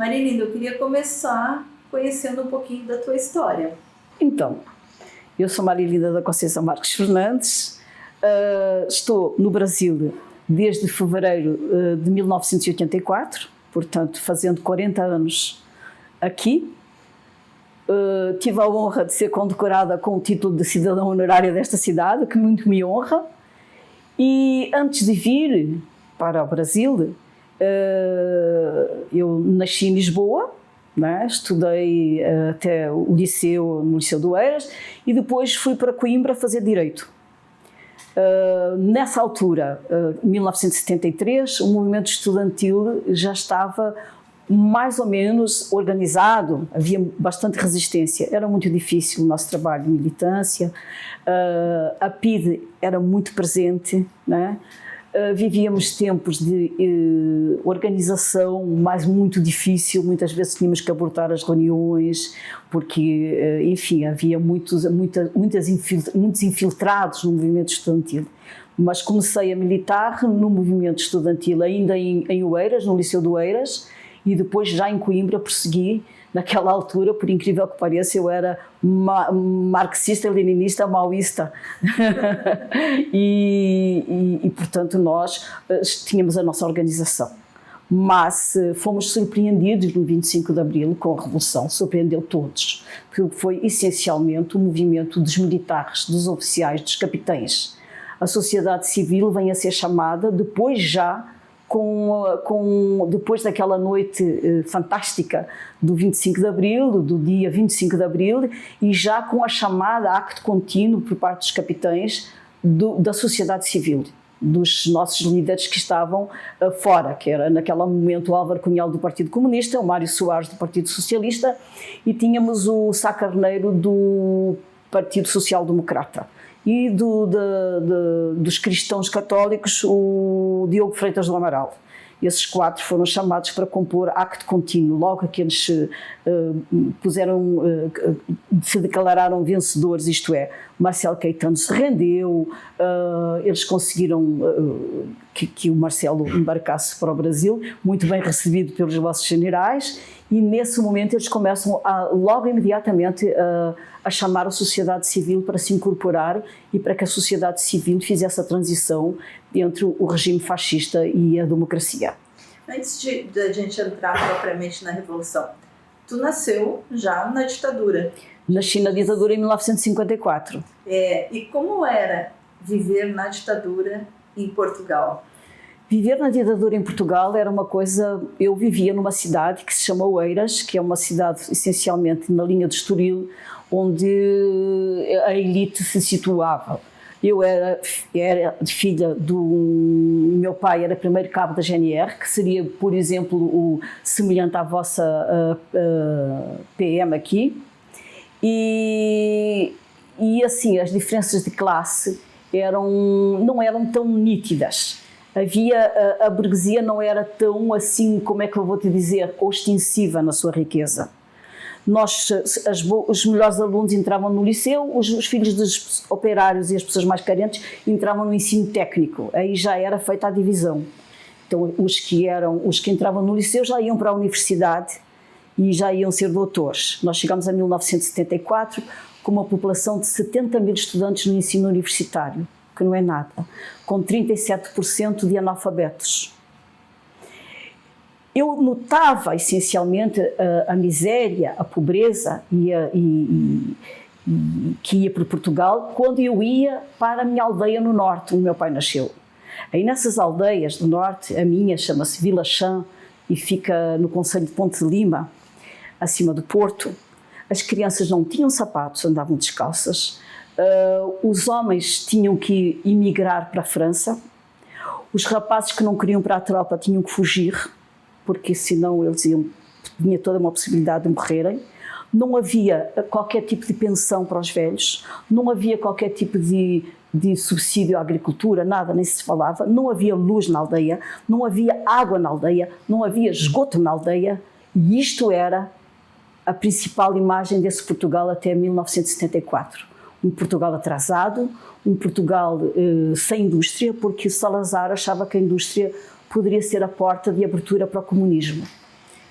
Marilinda, eu queria começar conhecendo um pouquinho da tua história. Então, eu sou Marilinda da Conceição Marques Fernandes, estou no Brasil desde fevereiro de 1984, portanto fazendo 40 anos aqui. Tive a honra de ser condecorada com o título de cidadã honorária desta cidade, que muito me honra. E antes de vir para o Brasil, eu nasci em Lisboa, né? Estudei até o liceu, no Liceu do Eiras, e depois fui para Coimbra fazer Direito. Nessa altura, 1973, o movimento estudantil já estava mais ou menos organizado, havia bastante resistência, era muito difícil o nosso trabalho de militância, a PIDE era muito presente, né? Vivíamos tempos de organização, mas muito difícil, muitas vezes tínhamos que abortar as reuniões, porque, enfim, havia muitos infiltrados no movimento estudantil. Mas comecei a militar no movimento estudantil ainda em Oeiras, no Liceu do Eiras, e depois já em Coimbra prossegui. Naquela altura, por incrível que pareça, eu era marxista, leninista, maoísta. e, portanto, nós tínhamos a nossa organização. Mas fomos surpreendidos no 25 de Abril com a Revolução, surpreendeu todos, porque foi essencialmente o movimento dos militares, dos oficiais, dos capitães. A sociedade civil vem a ser chamada depois já, depois daquela noite fantástica do 25 de Abril, do dia 25 de Abril, e já com a chamada acto contínuo por parte dos capitães da sociedade civil, dos nossos líderes que estavam fora, que era naquele momento o Álvaro Cunhal do Partido Comunista, o Mário Soares do Partido Socialista, e tínhamos o Sá Carneiro do Partido Social Democrata. E dos cristãos católicos, o Diogo Freitas do Amaral. Esses quatro foram chamados para compor acto contínuo. Logo que eles se declararam vencedores, isto é, Marcelo Caetano se rendeu, eles conseguiram que o Marcelo embarcasse para o Brasil, muito bem recebido pelos vossos generais, e nesse momento eles começam logo imediatamente a chamar a sociedade civil para se incorporar e para que a sociedade civil fizesse a transição entre o regime fascista e a democracia. Antes de a gente entrar propriamente na Revolução, tu nasceu já na ditadura. Nasci na ditadura em 1954. E como era viver na ditadura em Portugal? Viver na ditadura em Portugal era uma coisa... Eu vivia numa cidade que se chama Oeiras, que é uma cidade essencialmente na linha de Estoril, onde a elite se situava. Eu era filha do... Meu pai era primeiro cabo da GNR, que seria, por exemplo, semelhante à vossa PM aqui. E assim, as diferenças de classe não eram tão nítidas. A burguesia não era tão assim, como é que eu vou te dizer, ostensiva na sua riqueza. Os melhores alunos entravam no liceu, os filhos dos operários e as pessoas mais carentes entravam no ensino técnico, aí já era feita a divisão. Então os que entravam no liceu já iam para a universidade e já iam ser doutores. Nós chegámos a 1974 com uma população de 70 mil estudantes no ensino universitário, que não é nada, com 37% de analfabetos. Eu notava essencialmente a miséria, a pobreza que ia por Portugal quando eu ia para a minha aldeia no norte, onde meu pai nasceu. Aí nessas aldeias do norte, a minha chama-se Vila Chã e fica no concelho de Ponte de Lima, acima do Porto. As crianças não tinham sapatos, andavam descalças. Os homens tinham que emigrar para a França. Os rapazes que não queriam para a tropa tinham que fugir, porque senão tinha toda uma possibilidade de morrerem. Não havia qualquer tipo de pensão para os velhos, não havia qualquer tipo de subsídio à agricultura, nada, nem se falava. Não havia luz na aldeia, não havia água na aldeia, não havia esgoto na aldeia, e isto era a principal imagem desse Portugal até 1974. Um Portugal atrasado, um Portugal sem indústria, porque Salazar achava que a indústria poderia ser a porta de abertura para o comunismo.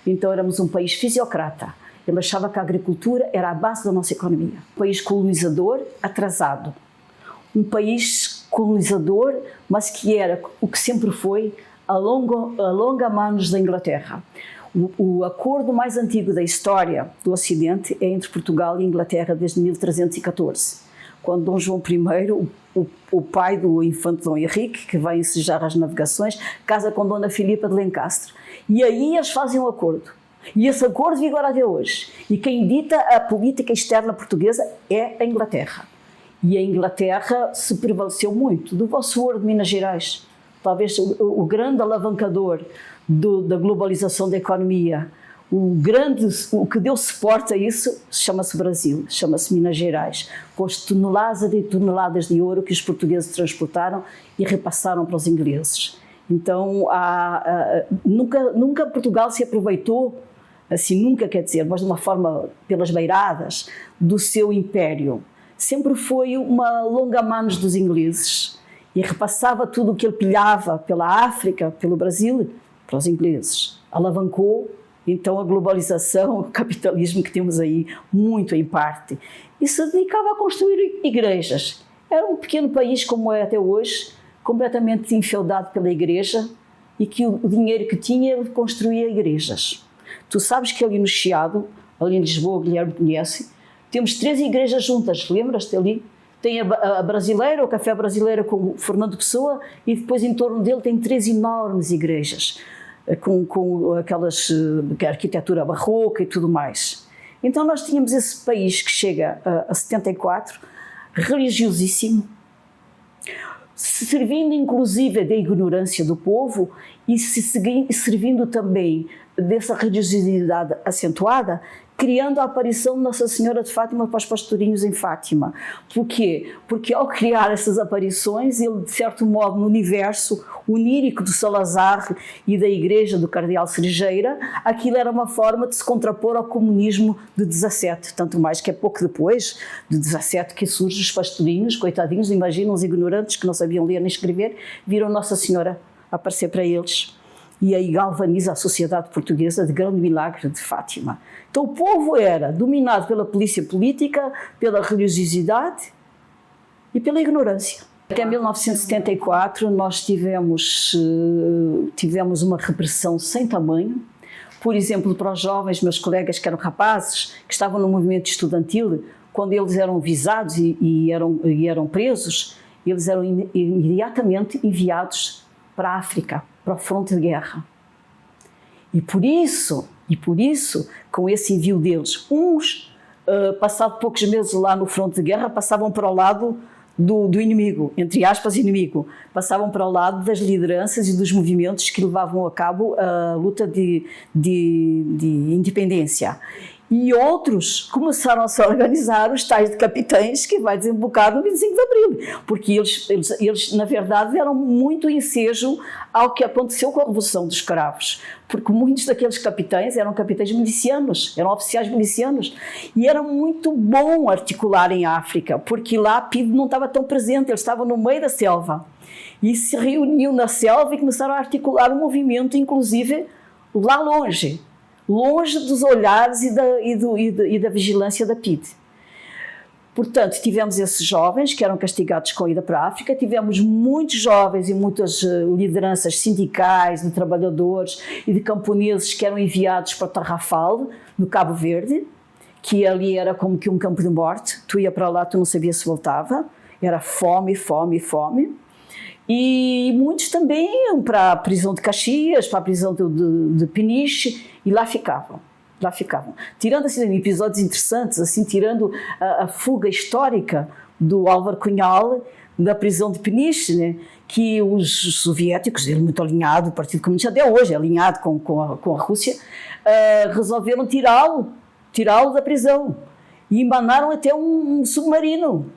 Então éramos um país fisiocrata. Ele achava que a agricultura era a base da nossa economia. Um país colonizador, atrasado. Um país colonizador, mas que era o que sempre foi, a longa manos da Inglaterra. O acordo mais antigo da história do Ocidente é entre Portugal e Inglaterra desde 1314, quando Dom João I, o pai do infante Dom Henrique, que vai ensejar as navegações, casa com Dona Filipa de Lencastre. E aí eles fazem um acordo. E esse acordo vigora até hoje. E quem dita a política externa portuguesa é a Inglaterra. E a Inglaterra se prevaleceu muito do vosso ouro de Minas Gerais. Talvez o grande alavancador da globalização da economia, o que deu suporte a isso, chama-se Brasil, chama-se Minas Gerais, com as toneladas e toneladas de ouro que os portugueses transportaram e repassaram para os ingleses. Então, nunca Portugal se aproveitou, assim, nunca quer dizer, mas de uma forma pelas beiradas, do seu império. Sempre foi uma longa manos dos ingleses e repassava tudo o que ele pilhava pela África, pelo Brasil, para os ingleses. Alavancou, então, a globalização, o capitalismo que temos aí, muito em parte. E se dedicava a construir igrejas. Era um pequeno país, como é até hoje, completamente enfeudado pela igreja, e que o dinheiro que tinha, ele construía igrejas. Tu sabes que ali no Chiado, ali em Lisboa, o Guilherme conhece, temos 3 igrejas juntas, lembras-te ali? Tem a brasileira, o Café Brasileiro com o Fernando Pessoa, e depois em torno dele tem 3 enormes igrejas, com aquelas arquitetura barroca e tudo mais. Então nós tínhamos esse país que chega a 74, religiosíssimo, servindo inclusive da ignorância do povo e servindo também dessa religiosidade acentuada, criando a aparição de Nossa Senhora de Fátima para os pastorinhos em Fátima. Por quê? Porque ao criar essas aparições, ele, de certo modo, no universo onírico do Salazar e da Igreja do Cardeal Cerejeira, aquilo era uma forma de se contrapor ao comunismo de 17, tanto mais que é pouco depois, de 17, que surgem os pastorinhos, coitadinhos, imaginam os ignorantes que não sabiam ler nem escrever, viram Nossa Senhora aparecer para eles. E aí galvaniza a sociedade portuguesa de grande milagre de Fátima. Então o povo era dominado pela polícia política, pela religiosidade e pela ignorância. Até 1974 nós tivemos uma repressão sem tamanho. Por exemplo, para os jovens, meus colegas que eram rapazes, que estavam no movimento estudantil, quando eles eram visados e eram presos, eles eram imediatamente enviados para a África, para o fronte de guerra. E por isso, com esse envio deles, uns, passado poucos meses lá no fronte de guerra, passavam para o lado do inimigo, entre aspas, inimigo. Passavam para o lado das lideranças e dos movimentos que levavam a cabo a luta de independência. E outros começaram a se organizar os tais de capitães que vai desembocar no 25 de Abril, porque eles na verdade, deram muito ensejo ao que aconteceu com a Revolução dos Cravos, porque muitos daqueles capitães eram capitães milicianos, eram oficiais milicianos, e era muito bom articular em África, porque lá a PIDE não estava tão presente, eles estavam no meio da selva, e se reuniam na selva e começaram a articular um movimento, inclusive, lá longe dos olhares e da vigilância da PIDE. Portanto, tivemos esses jovens que eram castigados com a ida para a África, tivemos muitos jovens e muitas lideranças sindicais, de trabalhadores e de camponeses que eram enviados para Tarrafal, no Cabo Verde, que ali era como que um campo de morte, tu ia para lá, tu não sabias se voltava, era fome, fome, fome. E muitos também iam para a prisão de Caxias, para a prisão de Peniche, e lá ficavam. Tirando assim, episódios interessantes, assim, tirando a fuga histórica do Álvaro Cunhal da prisão de Peniche, né, que os soviéticos, ele muito alinhado, o Partido Comunista até hoje é alinhado com a Rússia, resolveram tirá-lo da prisão e embanaram até um submarino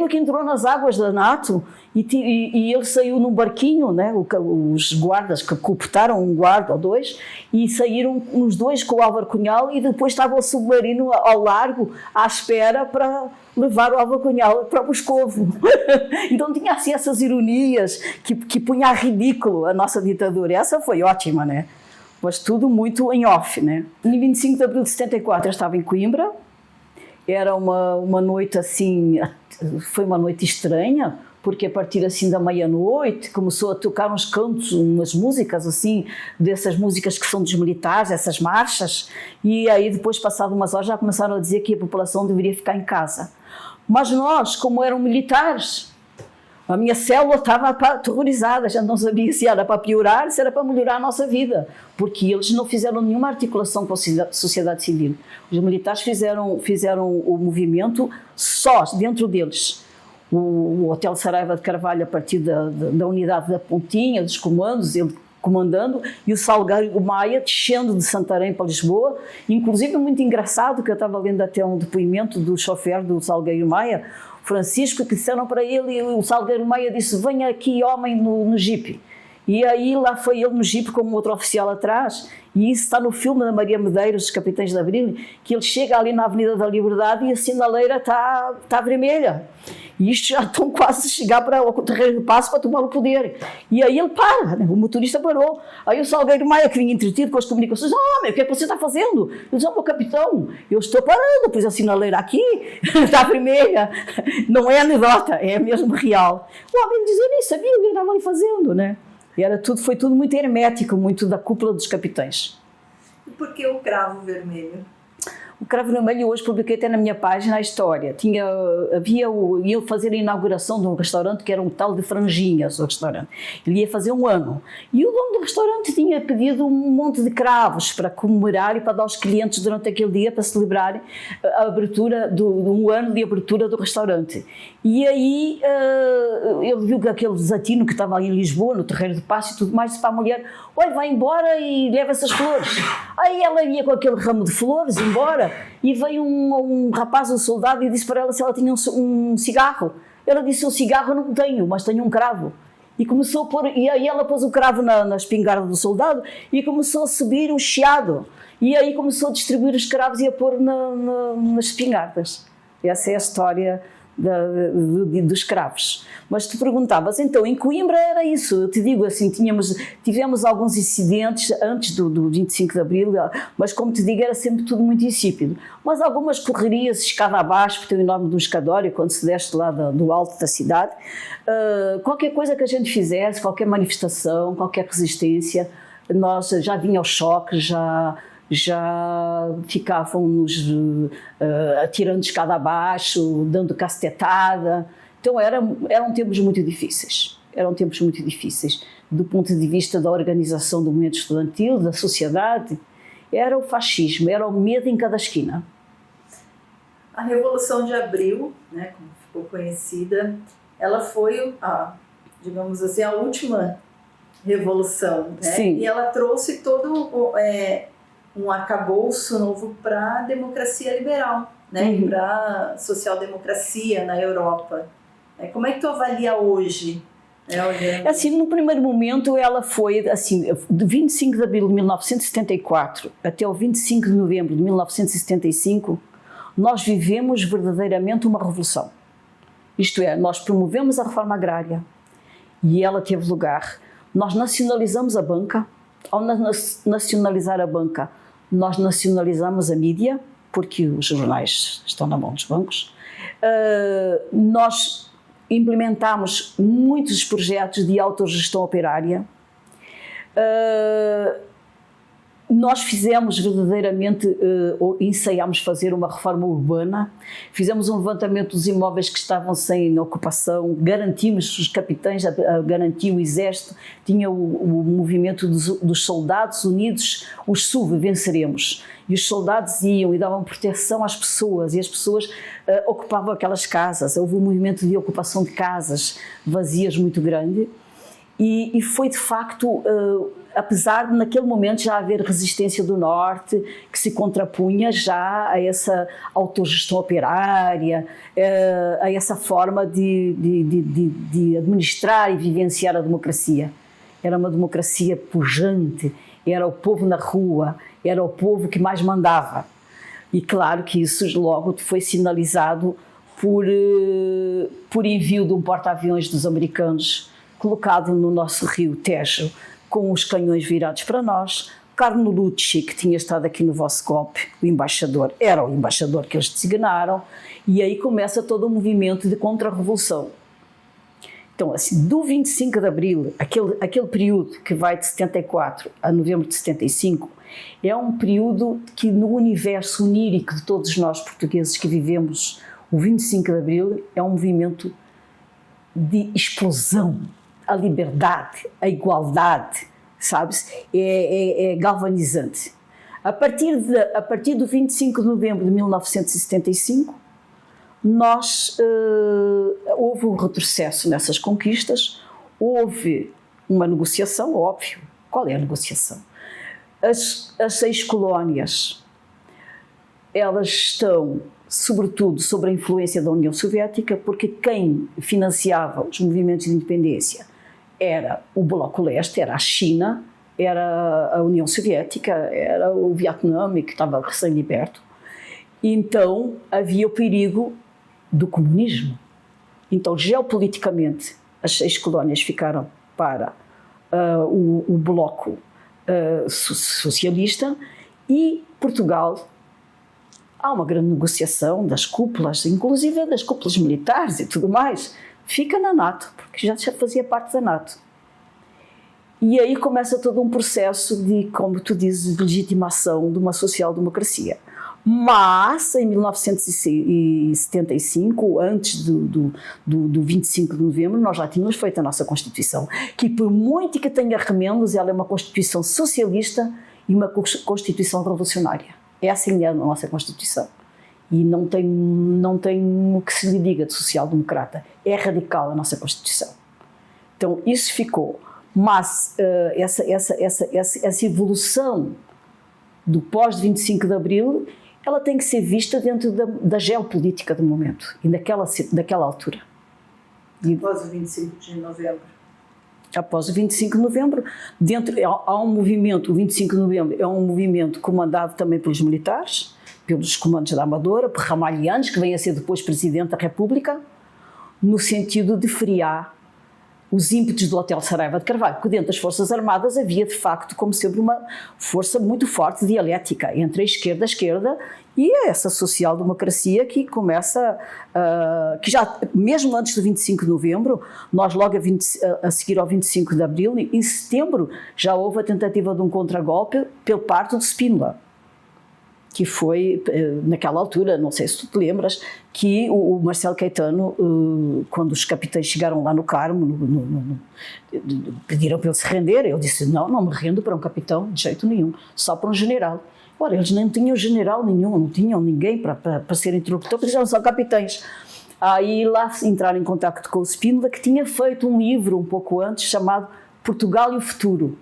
que entrou nas águas da NATO e ele saiu num barquinho, né? Os guardas que cooptaram um guarda ou dois e saíram os dois com o Álvaro Cunhal e depois estava o submarino ao largo à espera para levar o Álvaro Cunhal para Moscovo. Então tinha assim essas ironias que punha a ridículo a nossa ditadura. Essa foi ótima, né? mas tudo muito em off, né? Em 25 de abril de 74 eu estava em Coimbra, era uma noite assim, foi uma noite estranha, porque a partir assim da meia-noite começou a tocar uns cantos, umas músicas assim, dessas músicas que são dos militares, essas marchas, e aí depois, passado umas horas, já começaram a dizer que a população deveria ficar em casa. Mas nós, como eram militares, a minha célula estava aterrorizada, já não sabia se era para piorar, se era para melhorar a nossa vida, porque eles não fizeram nenhuma articulação com a sociedade civil. Os militares fizeram o movimento sós, dentro deles. O Hotel Saraiva de Carvalho, a partir da unidade da Pontinha, dos comandos, ele comandando, e o Salgueiro Maia descendo de Santarém para Lisboa. Inclusive, muito engraçado, que eu estava lendo até um depoimento do chofer do Salgueiro Maia, Francisco, que disseram para ele, e o Salgueiro Maia disse: venha aqui, homem, no jipe. E aí lá foi ele no jipe com um outro oficial atrás, e isso está no filme da Maria Medeiros, Os Capitães de Abril, que ele chega ali na Avenida da Liberdade e a sinaleira está vermelha. E isto já estão quase a chegar para o Terreiro do Paço para tomar o poder. E aí ele para, o motorista parou. Aí o Salgueiro Maia, que vinha entretido com as comunicações: homem, o que é que você está fazendo? Eu disse: meu capitão, eu estou parando, pois a sinaleira aqui está vermelha. Não é anedota, é mesmo real. O homem diz: eu nem sabia o que estava ali fazendo, né? E foi tudo muito hermético, muito da cúpula dos capitães. E por que o cravo vermelho? O Cravo Vermelho, hoje publiquei até na minha página a história. Ia fazer a inauguração de um restaurante que era um tal de Franjinhas, o restaurante. Ele ia fazer 1 ano. E o dono do restaurante tinha pedido um monte de cravos para comemorar e para dar aos clientes durante aquele dia, para celebrar a abertura de 1 ano de abertura do restaurante. E aí ele viu que aquele desatino que estava ali em Lisboa, no Terreiro de Paço e tudo mais, disse para a mulher: olha, vai embora e leva essas flores. Aí ela ia com aquele ramo de flores embora, e veio um rapaz, um soldado, e disse para ela se ela tinha um cigarro. Ela disse: um cigarro eu não tenho, mas tenho um cravo. E começou a pôr, e aí ela pôs o cravo na espingarda do soldado e começou a subir o chiado. E aí começou a distribuir os cravos e a pôr nas espingardas. Essa é a história dos cravos. Mas tu perguntavas, então, em Coimbra era isso. Eu te digo assim, tivemos alguns incidentes antes do 25 de Abril, mas como te digo, era sempre tudo muito insípido. Mas algumas correrias, escada abaixo, porque tem o nome do escadório, quando se desce lá do alto da cidade. Qualquer coisa que a gente fizesse, qualquer manifestação, qualquer resistência, nós já vinha ao choque, já ficavam-nos atirando escada abaixo, dando cacetada. Então eram tempos muito difíceis. Eram tempos muito difíceis. Do ponto de vista da organização do movimento estudantil, da sociedade, era o fascismo, era o medo em cada esquina. A Revolução de Abril, né, como ficou conhecida, ela foi, digamos assim, a última revolução, né? Sim. E ela trouxe todo um arcabouço novo para a democracia liberal, né? Uhum. Para a social-democracia na Europa. Como é que tu avalia hoje? Assim, no primeiro momento ela foi, assim, de 25 de abril de 1974 até o 25 de novembro de 1975, nós vivemos verdadeiramente uma revolução. Isto é, nós promovemos a reforma agrária e ela teve lugar. Nós nacionalizamos a banca. Ao nacionalizar a banca, nós nacionalizamos a mídia, porque os jornais estão na mão dos bancos. Nós implementámos muitos projetos de autogestão operária. Nós fizemos verdadeiramente, ensaiámos fazer uma reforma urbana, fizemos um levantamento dos imóveis que estavam sem ocupação, garantimos, os capitães garantiu o exército, tinha o movimento dos soldados unidos, os SUV, venceremos. E os soldados iam e davam proteção às pessoas, e as pessoas ocupavam aquelas casas. Houve um movimento de ocupação de casas vazias muito grande, e foi de facto... apesar de naquele momento já haver resistência do Norte que se contrapunha já a essa autogestão operária, a essa forma de administrar e vivenciar a democracia. Era uma democracia pujante, era o povo na rua, era o povo que mais mandava. E claro que isso logo foi sinalizado por envio de um porta-aviões dos americanos colocado no nosso rio Tejo, com os canhões virados para nós, Carlo Lucci, que tinha estado aqui no vosso golpe, o embaixador, era o embaixador que eles designaram, e aí começa todo o movimento de contra-revolução. Então, assim, do 25 de Abril, aquele período que vai de 74 a novembro de 75, é um período que no universo onírico de todos nós portugueses que vivemos o 25 de Abril é um movimento de explosão, a liberdade, a igualdade, sabes? É galvanizante. A partir do 25 de novembro de 1975, houve um retrocesso nessas conquistas, houve uma negociação, óbvio. Qual é a negociação? As 6 colónias, elas estão, sobretudo, sob a influência da União Soviética, porque quem financiava os movimentos de independência era o Bloco Leste, era a China, era a União Soviética, era o Vietnã, que estava recém-liberto. Então, havia o perigo do comunismo. Então, geopoliticamente, as 6 colónias ficaram para o bloco socialista, e Portugal, há uma grande negociação das cúpulas, inclusive das cúpulas militares e tudo mais, fica na NATO, porque já fazia parte da NATO. E aí começa todo um processo de, como tu dizes, de legitimação de uma social-democracia. Mas, em 1975, antes do 25 de novembro, nós já tínhamos feito a nossa Constituição, que por muito que tenha remendos, ela é uma Constituição socialista e uma Constituição revolucionária. Essa é a nossa Constituição. E não tem o que se lhe diga de social-democrata. É radical a nossa Constituição. Então, isso ficou. Mas essa evolução do pós-25 de Abril, ela tem que ser vista dentro da geopolítica do momento e daquela altura. Após o 25 de novembro. Após o 25 de novembro, há um movimento, o 25 de novembro é um movimento comandado também pelos militares, pelos comandos da Amadora, por Ramalhianes, que vem a ser depois Presidente da República, no sentido de frear os ímpetos do Hotel Saraiva de Carvalho, porque dentro das Forças Armadas havia, de facto, como sempre, uma força muito forte dialética entre a esquerda e essa social-democracia que começa, que já, mesmo antes do 25 de novembro, nós logo a seguir ao 25 de abril, em setembro, já houve a tentativa de um contragolpe pelo parte do Spínola, que foi, naquela altura, não sei se tu te lembras, que o Marcelo Caetano, quando os capitães chegaram lá no Carmo, pediram para ele se render, ele disse, não me rendo para um capitão, de jeito nenhum, só para um general. Ora, eles nem tinham general nenhum, não tinham ninguém para ser interlocutor, porque eram só capitães. Aí lá entraram em contacto com o Spínola, que tinha feito um livro um pouco antes, chamado Portugal e o Futuro,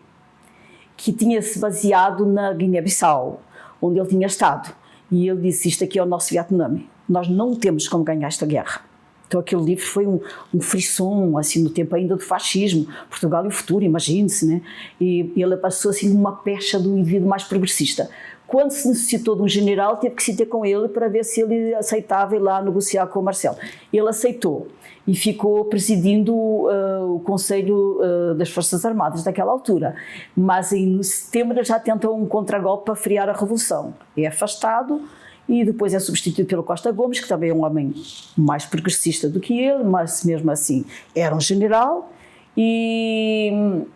que tinha-se baseado na Guiné-Bissau, onde ele tinha estado, e ele disse, isto aqui é o nosso Vietnã, nós não temos como ganhar esta guerra. Então aquele livro foi um frisson, assim, no tempo ainda do fascismo, Portugal e o Futuro, imagine-se, né? E ele passou assim uma pecha do indivíduo mais progressista. Quando se necessitou de um general, teve que se ter com ele para ver se ele aceitava ir lá negociar com o Marcelo. Ele aceitou e ficou presidindo o Conselho das Forças Armadas naquela altura. Mas em setembro já tentou um contragolpe para frear a Revolução. É afastado e depois é substituído pelo Costa Gomes, que também é um homem mais progressista do que ele, mas mesmo assim era um general. E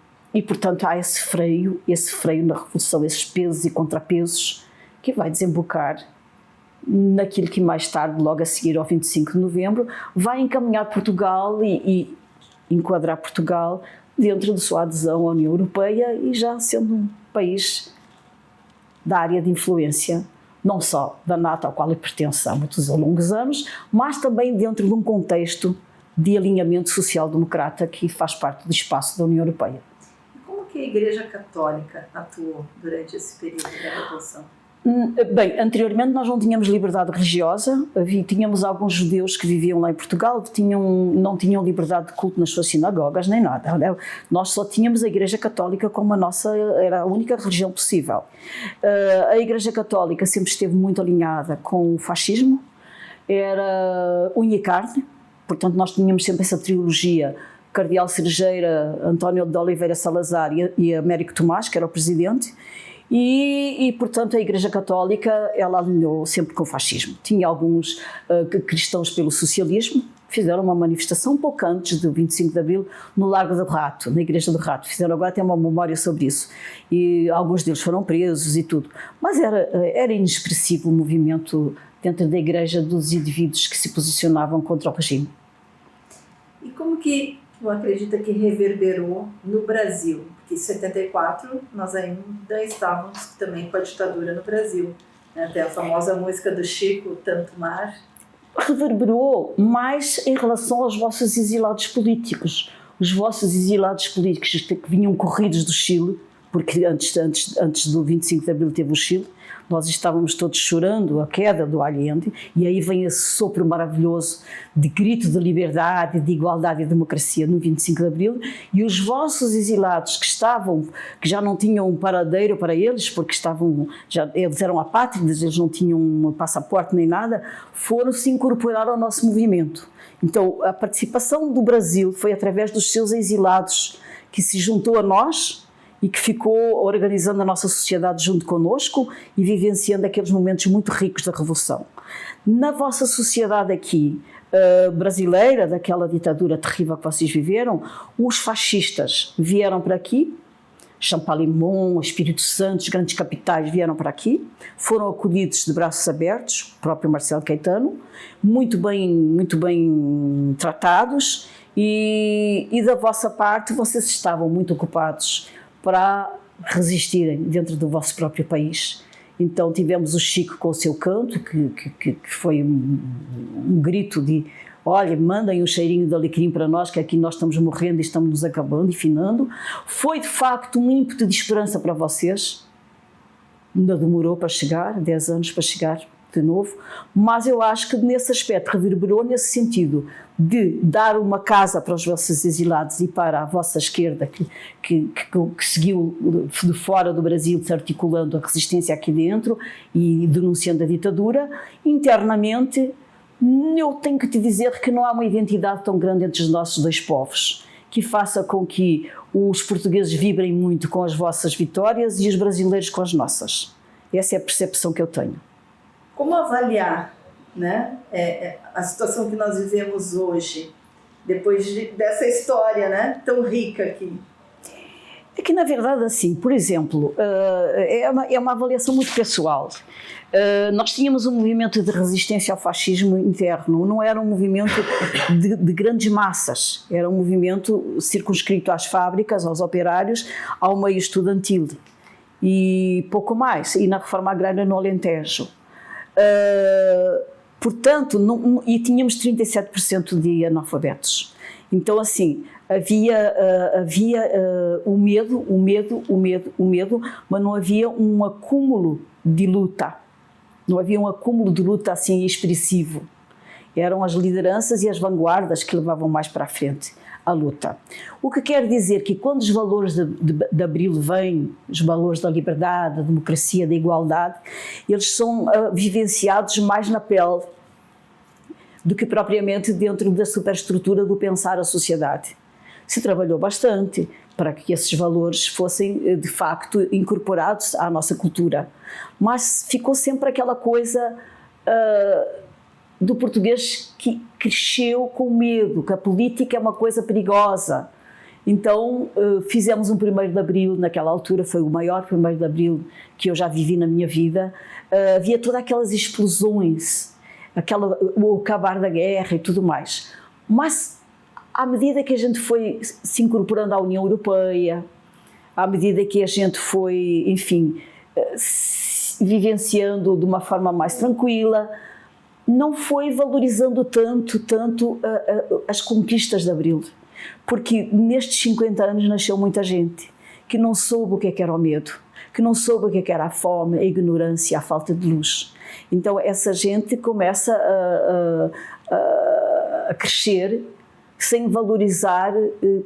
portanto há esse freio na Revolução, esses pesos e contrapesos que vai desembocar naquilo que mais tarde, logo a seguir ao 25 de novembro, vai encaminhar Portugal e enquadrar Portugal dentro de sua adesão à União Europeia e já sendo um país da área de influência, não só da NATO, ao qual ele pertence há muitos longos anos, mas também dentro de um contexto de alinhamento social-democrata que faz parte do espaço da União Europeia. Como que a Igreja Católica atuou durante esse período da Revolução? Bem, anteriormente nós não tínhamos liberdade religiosa, tínhamos alguns judeus que viviam lá em Portugal, não tinham liberdade de culto nas suas sinagogas, nem nada. Nós só tínhamos a Igreja Católica como era a única religião possível. A Igreja Católica sempre esteve muito alinhada com o fascismo, era unha e carne, portanto nós tínhamos sempre essa trilogia, Cardeal Cerejeira, António de Oliveira Salazar e Américo Tomás, que era o presidente, Portanto, a Igreja Católica, ela alinhou sempre com o fascismo. Tinha alguns cristãos pelo socialismo, fizeram uma manifestação um pouco antes do 25 de Abril no Largo do Rato, na Igreja do Rato. Fizeram agora até uma memória sobre isso. E alguns deles foram presos e tudo. Mas era inexpressivo o movimento dentro da Igreja dos indivíduos que se posicionavam contra o regime. E como que tu acredita que reverberou no Brasil? Porque em 74 nós ainda estávamos também com a ditadura no Brasil. Né? Tem a famosa música do Chico, Tanto Mar. Reverberou mais em relação aos vossos exilados políticos. Os vossos exilados políticos que vinham corridos do Chile, porque antes do 25 de Abril teve o Chile, nós estávamos todos chorando a queda do Allende, e aí vem esse sopro maravilhoso de grito de liberdade, de igualdade e democracia no 25 de Abril, e os vossos exilados que já não tinham um paradeiro para eles, porque eles eram apátridas, eles não tinham um passaporte nem nada, foram se incorporar ao nosso movimento. Então a participação do Brasil foi através dos seus exilados, que se juntou a nós e que ficou organizando a nossa sociedade junto connosco e vivenciando aqueles momentos muito ricos da Revolução. Na vossa sociedade aqui, brasileira, daquela ditadura terrível que vocês viveram, os fascistas vieram para aqui, Champalimon, Espírito Santo, os grandes capitais vieram para aqui, foram acolhidos de braços abertos, o próprio Marcelo Caetano, muito bem tratados, e da vossa parte vocês estavam muito ocupados para resistirem dentro do vosso próprio país. Então tivemos o Chico com o seu canto, que foi um grito de: olha, mandem um cheirinho de alecrim para nós, que aqui nós estamos morrendo e estamos nos acabando e finando. Foi de facto um ímpeto de esperança para vocês. Ainda demorou para chegar, 10 anos para chegar de novo, mas eu acho que nesse aspecto reverberou nesse sentido de dar uma casa para os vossos exilados e para a vossa esquerda que seguiu de fora do Brasil desarticulando a resistência aqui dentro e denunciando a ditadura. Internamente, eu tenho que te dizer que não há uma identidade tão grande entre os nossos dois povos, que faça com que os portugueses vibrem muito com as vossas vitórias e os brasileiros com as nossas. Essa é a percepção que eu tenho. Como avaliar, né, a situação que nós vivemos hoje, depois dessa história, né, tão rica aqui? É que, na verdade, assim, por exemplo, é uma avaliação muito pessoal. Nós tínhamos um movimento de resistência ao fascismo interno, não era um movimento de grandes massas, era um movimento circunscrito às fábricas, aos operários, ao meio estudantil e pouco mais, e na reforma agrária no Alentejo. Portanto, e tínhamos 37% de analfabetos. Então, assim, havia o medo, mas não havia um acúmulo de luta. Não havia um acúmulo de luta assim expressivo. Eram as lideranças e as vanguardas que levavam mais para a frente a luta. O que quer dizer que quando os valores de Abril vêm, os valores da liberdade, da democracia, da igualdade, eles são vivenciados mais na pele do que propriamente dentro da superestrutura do pensar a sociedade. Se trabalhou bastante para que esses valores fossem de facto incorporados à nossa cultura, mas ficou sempre aquela coisa do português que cresceu com medo, que a política é uma coisa perigosa. Então fizemos um 1º de Abril, naquela altura foi o maior 1º de Abril que eu já vivi na minha vida. Havia todas aquelas explosões, o acabar da guerra e tudo mais. Mas à medida que a gente foi se incorporando à União Europeia, à medida que a gente foi, enfim, vivenciando de uma forma mais tranquila, não foi valorizando tanto as conquistas de Abril, porque nestes 50 anos nasceu muita gente que não soube o que era o medo, que não soube o que era a fome, a ignorância, a falta de luz. Então essa gente começa a crescer sem valorizar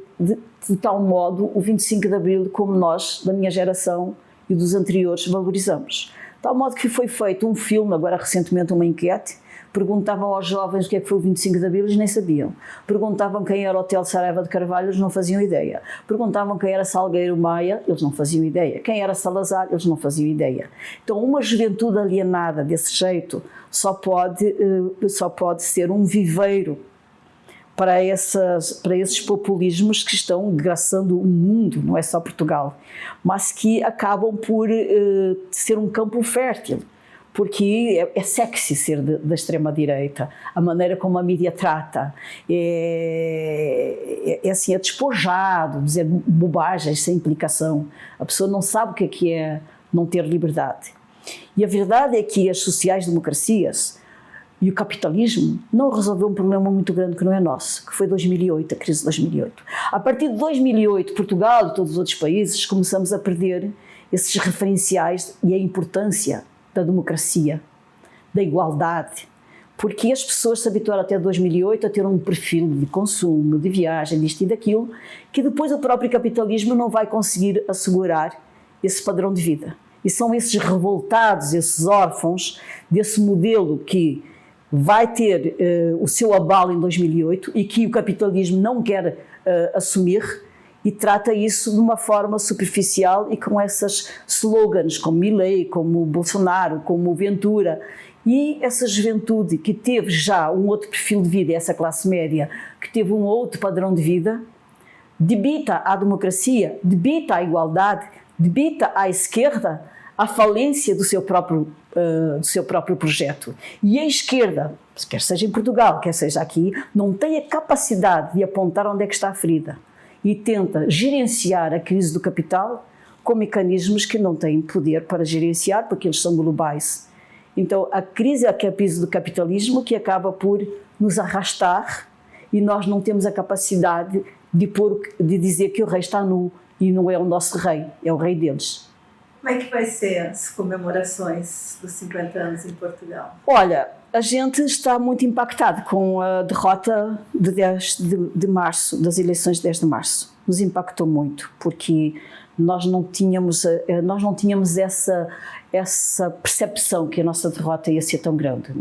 de tal modo o 25 de Abril como nós, da minha geração e dos anteriores, valorizamos. De tal modo que foi feito um filme, agora recentemente uma enquete, Perguntavam aos jovens o que é que foi o 25 de Abril, eles nem sabiam. Perguntavam quem era o Hotel Saraiva de Carvalho, eles não faziam ideia. Perguntavam quem era Salgueiro Maia, eles não faziam ideia. Quem era Salazar, eles não faziam ideia. Então, uma juventude alienada desse jeito só pode ser um viveiro para esses populismos que estão desgraçando o mundo, não é só Portugal, mas que acabam por ser um campo fértil, porque é sexy ser da extrema-direita, a maneira como a mídia trata, assim, é despojado, dizer bobagens sem implicação, a pessoa não sabe o que é não ter liberdade. E a verdade é que as sociais-democracias e o capitalismo não resolveu um problema muito grande que não é nosso, que foi 2008, a crise de 2008. A partir de 2008, Portugal e todos os outros países começamos a perder esses referenciais e a importância da democracia, da igualdade, porque as pessoas se habituaram até 2008 a ter um perfil de consumo, de viagem, disto e daquilo, que depois o próprio capitalismo não vai conseguir assegurar esse padrão de vida. E são esses revoltados, esses órfãos desse modelo que vai ter o seu abalo em 2008 e que o capitalismo não quer assumir e trata isso de uma forma superficial e com essas slogans como Milei, como Bolsonaro, como Ventura. E essa juventude que teve já um outro perfil de vida, essa classe média, que teve um outro padrão de vida, debita à democracia, debita à igualdade, debita à esquerda a falência do seu próprio projeto. E a esquerda, quer seja em Portugal, quer seja aqui, não tem a capacidade de apontar onde é que está a ferida e tenta gerenciar a crise do capital com mecanismos que não têm poder para gerenciar, porque eles são globais. Então, a crise é a crise do capitalismo que acaba por nos arrastar e nós não temos a capacidade de dizer que o rei está nu e não é o nosso rei, é o rei deles. Como é que vai ser as comemorações dos 50 anos em Portugal? Olha, a gente está muito impactado com a derrota de 10 de março, das eleições de 10 de março. Nos impactou muito, porque nós não tínhamos essa percepção que a nossa derrota ia ser tão grande.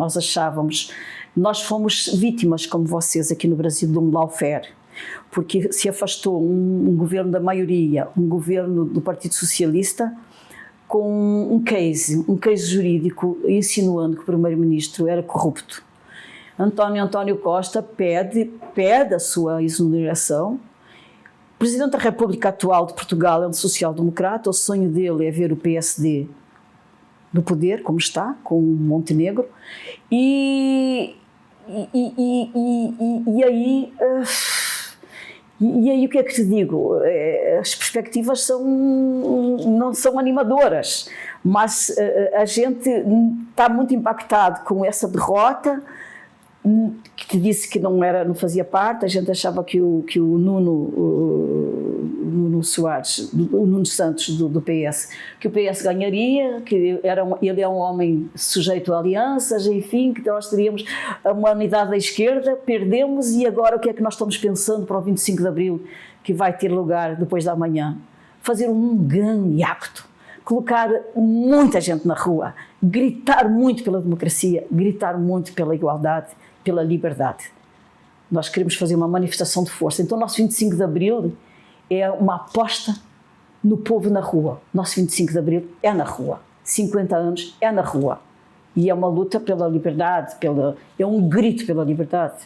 Nós fomos vítimas, como vocês aqui no Brasil, de um lawfare, porque se afastou um governo da maioria, um governo do Partido Socialista, com um case jurídico insinuando que o primeiro-ministro era corrupto. António Costa pede a sua exoneração. O presidente da República atual de Portugal é um social-democrata, o sonho dele é ver o PSD no poder, como está, com Montenegro, e aí o que é que te digo? As perspectivas não são animadoras, mas a gente está muito impactado com essa derrota, que te disse que não fazia parte. A gente achava que o Nuno Santos do PS, que o PS ganharia, que ele é um homem sujeito a alianças, enfim, que nós teríamos uma unidade da esquerda. Perdemos, e agora o que é que nós estamos pensando para o 25 de Abril, que vai ter lugar depois da manhã? Fazer um grande acto, colocar muita gente na rua, gritar muito pela democracia, gritar muito pela igualdade, pela liberdade. Nós queremos fazer uma manifestação de força. Então o nosso 25 de Abril é uma aposta no povo na rua. Nosso 25 de Abril é na rua. 50 anos é na rua. E é uma luta pela liberdade, é um grito pela liberdade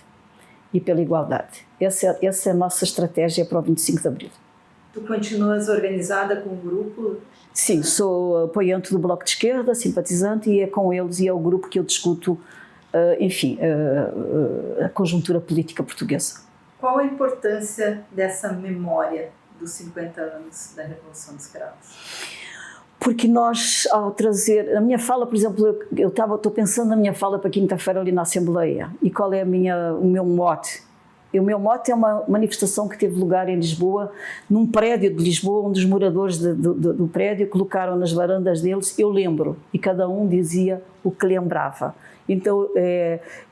e pela igualdade. Essa é a nossa estratégia para o 25 de Abril. Tu continuas organizada com o grupo? Sim, sou apoiante do Bloco de Esquerda, simpatizante, e é com eles e é o grupo que eu discuto, a conjuntura política portuguesa. Qual a importância dessa memória dos 50 anos da Revolução dos Cravos? Porque nós, ao trazer... A minha fala, por exemplo, estou pensando na minha fala para quinta-feira ali na Assembleia. E qual é o meu mote? E o meu mote é uma manifestação que teve lugar em Lisboa, num prédio de Lisboa, onde os moradores do prédio colocaram nas varandas deles "eu lembro", e cada um dizia o que lembrava. Então,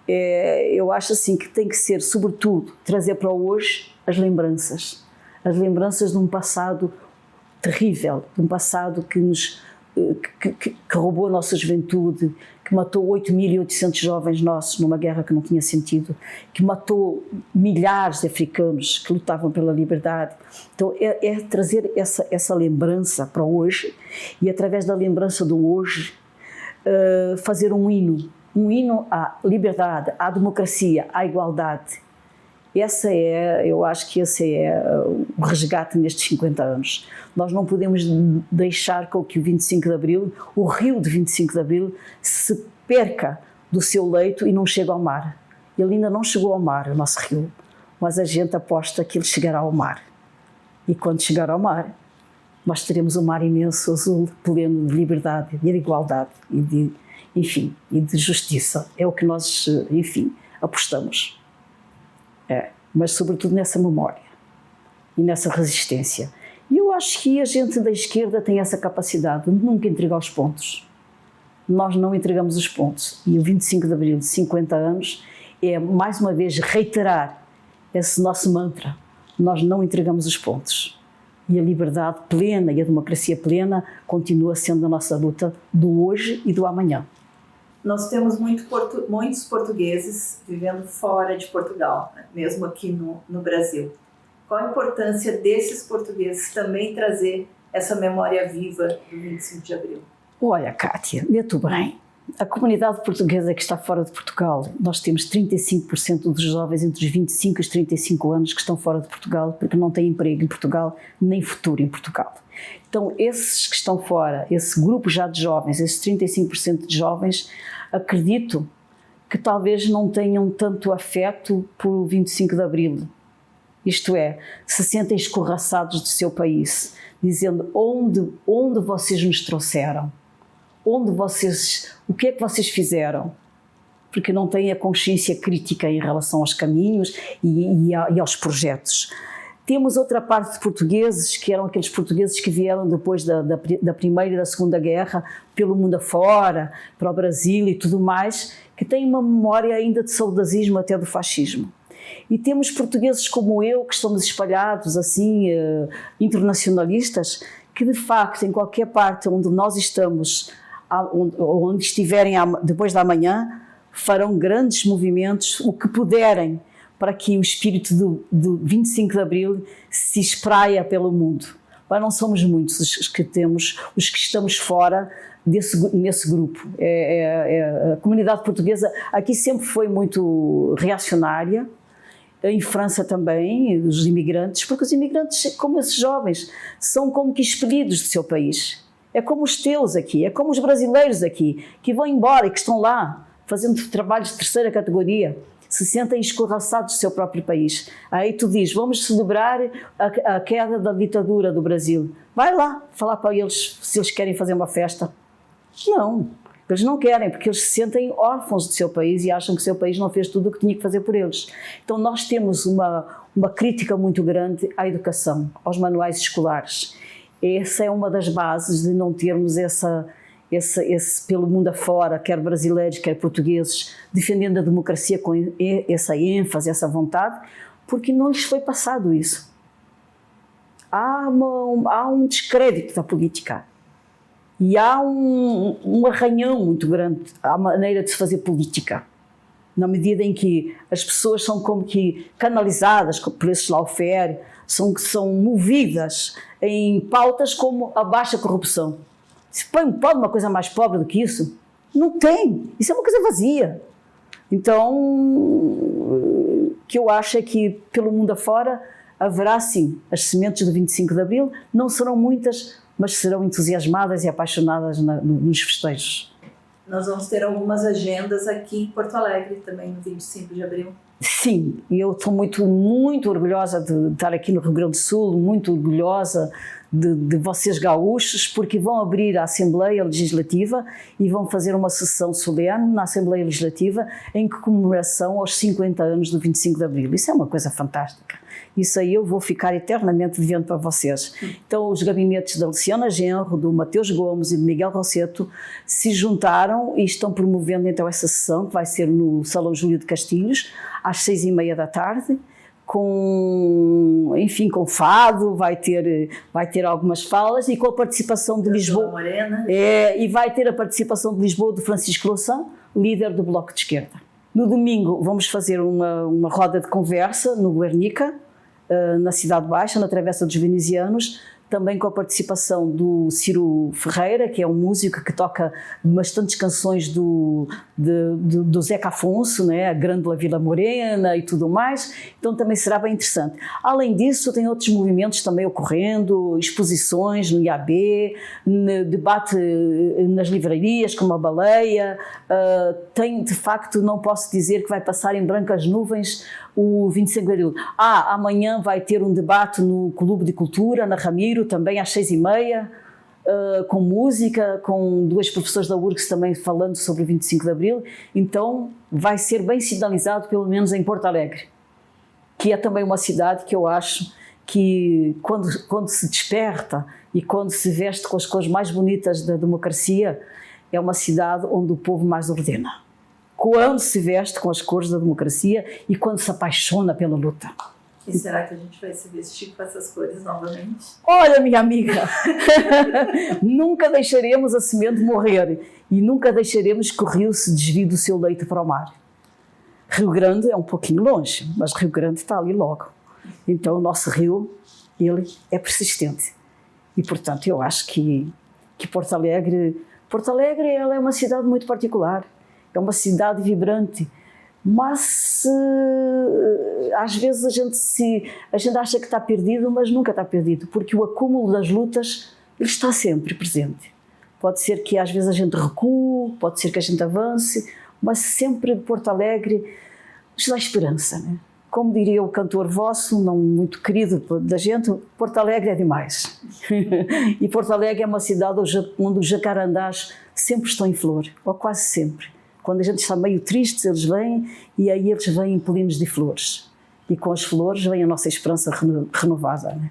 eu acho assim que tem que ser, sobretudo, trazer para hoje as lembranças de um passado terrível, de um passado que nos que roubou a nossa juventude, que matou 8.800 jovens nossos numa guerra que não tinha sentido, que matou milhares de africanos que lutavam pela liberdade. Então é trazer essa lembrança para hoje e, através da lembrança do hoje, fazer um hino à liberdade, à democracia, à igualdade. Eu acho que esse é o resgate nestes 50 anos. Nós não podemos deixar com que o 25 de Abril, o rio de 25 de Abril, se perca do seu leito e não chegue ao mar. Ele ainda não chegou ao mar, o nosso rio, mas a gente aposta que ele chegará ao mar. E quando chegar ao mar, nós teremos um mar imenso, azul, pleno de liberdade, de igualdade e de justiça. É o que nós, apostamos. Mas sobretudo nessa memória e nessa resistência. E eu acho que a gente da esquerda tem essa capacidade de nunca entregar os pontos. Nós não entregamos os pontos. E o 25 de Abril de 50 anos é, mais uma vez, reiterar esse nosso mantra. Nós não entregamos os pontos. E a liberdade plena e a democracia plena continua sendo a nossa luta do hoje e do amanhã. Nós temos muitos portugueses vivendo fora de Portugal, né? Mesmo aqui no Brasil. Qual a importância desses portugueses também trazer essa memória viva do 25 de Abril? Olha, Kátia, vê-te bem. A comunidade portuguesa que está fora de Portugal, nós temos 35% dos jovens entre os 25 e os 35 anos que estão fora de Portugal porque não têm emprego em Portugal, nem futuro em Portugal. Então, esses que estão fora, esse grupo já de jovens, esses 35% de jovens, acredito que talvez não tenham tanto afeto por 25 de Abril. Isto é, se sentem escorraçados do seu país, dizendo onde vocês nos trouxeram, o que é que vocês fizeram, porque não têm a consciência crítica em relação aos caminhos e aos projetos. Temos outra parte de portugueses, que eram aqueles portugueses que vieram depois da Primeira e da Segunda Guerra, pelo mundo afora, para o Brasil e tudo mais, que têm uma memória ainda de saudosismo até do fascismo. E temos portugueses como eu, que estamos espalhados assim, internacionalistas, que de facto em qualquer parte onde nós estamos, onde estiverem depois da manhã, farão grandes movimentos, o que puderem, para que o espírito do 25 de Abril se espraia pelo mundo. Mas não somos muitos os que estamos fora nesse grupo. A comunidade portuguesa aqui sempre foi muito reacionária, em França também, os imigrantes, porque os imigrantes, como esses jovens, são como que expelidos do seu país. É como os teus aqui, é como os brasileiros aqui, que vão embora e que estão lá, fazendo trabalhos de terceira categoria, se sentem escorraçados do seu próprio país. Aí tu dizes, vamos celebrar a queda da ditadura do Brasil. Vai lá falar para eles se eles querem fazer uma festa. Não, eles não querem, porque eles se sentem órfãos do seu país e acham que o seu país não fez tudo o que tinha que fazer por eles. Então nós temos uma crítica muito grande à educação, aos manuais escolares. Essa é uma das bases de não termos esse pelo mundo afora, quer brasileiros, quer portugueses, defendendo a democracia com essa ênfase, essa vontade, porque não lhes foi passado isso. Há um descrédito da política e há um arranhão muito grande à maneira de se fazer política, na medida em que as pessoas são como que canalizadas por esse lawfare, são movidas em pautas como a baixa corrupção. Se pode uma coisa mais pobre do que isso? Não tem. Isso é uma coisa vazia. Então, o que eu acho é que pelo mundo afora haverá sim as sementes do 25 de Abril, não serão muitas, mas serão entusiasmadas e apaixonadas nos festejos. Nós vamos ter algumas agendas aqui em Porto Alegre também no 25 de Abril. Sim, e eu estou muito orgulhosa de estar aqui no Rio Grande do Sul, muito orgulhosa de vocês gaúchos, porque vão abrir a Assembleia Legislativa e vão fazer uma sessão solene na Assembleia Legislativa em comemoração aos 50 anos do 25 de Abril. Isso é uma coisa fantástica. Isso aí eu vou ficar eternamente devendo para vocês. Então os gabinetes da Luciana Genro, do Mateus Gomes e do Miguel Rosseto se juntaram e estão promovendo então essa sessão, que vai ser no Salão Júlio de Castilhos, às 6h30 da tarde, enfim, com fado, vai ter algumas falas e com a participação de Lisboa. Morena. E vai ter a participação de Lisboa do Francisco Louçã, líder do Bloco de Esquerda. No domingo vamos fazer uma roda de conversa no Guernica, na Cidade Baixa, na Travessa dos Venezianos, também com a participação do Ciro Ferreira, que é um músico que toca bastantes canções do Zeca Afonso, né? A Grândola Vila Morena e tudo mais, então também será bem interessante. Além disso, tem outros movimentos também ocorrendo, exposições no IAB, debate nas livrarias, como a Baleia, tem, de facto, não posso dizer que vai passar em brancas nuvens o 25 de Abril. Amanhã vai ter um debate no Clube de Cultura, na Ramiro, também às 6h30, com música, com 2 professores da URGS também falando sobre o 25 de Abril. Então vai ser bem sinalizado, pelo menos em Porto Alegre, que é também uma cidade que eu acho que quando se desperta e quando se veste com as cores mais bonitas da democracia, é uma cidade onde o povo mais ordena. Quando se veste com as cores da democracia e quando se apaixona pela luta. E será que a gente vai se vestir com essas cores novamente? Olha, minha amiga, nunca deixaremos a semente morrer e nunca deixaremos que o rio se desvie do seu leito para o mar. Rio Grande é um pouquinho longe, mas Rio Grande está ali logo. Então o nosso rio, ele é persistente. E, portanto, eu acho que Porto Alegre ela é uma cidade muito particular. É uma cidade vibrante, mas às vezes a gente acha que está perdido, mas nunca está perdido, porque o acúmulo das lutas ele está sempre presente. Pode ser que às vezes a gente recue, pode ser que a gente avance, mas sempre Porto Alegre nos dá esperança, né? Como diria o cantor vosso, não muito querido da gente, Porto Alegre é demais. E Porto Alegre é uma cidade onde os jacarandás sempre estão em flor, ou quase sempre. Quando a gente está meio triste, eles vêm e aí eles vêm polinos de flores. E com as flores vem a nossa esperança renovada, né?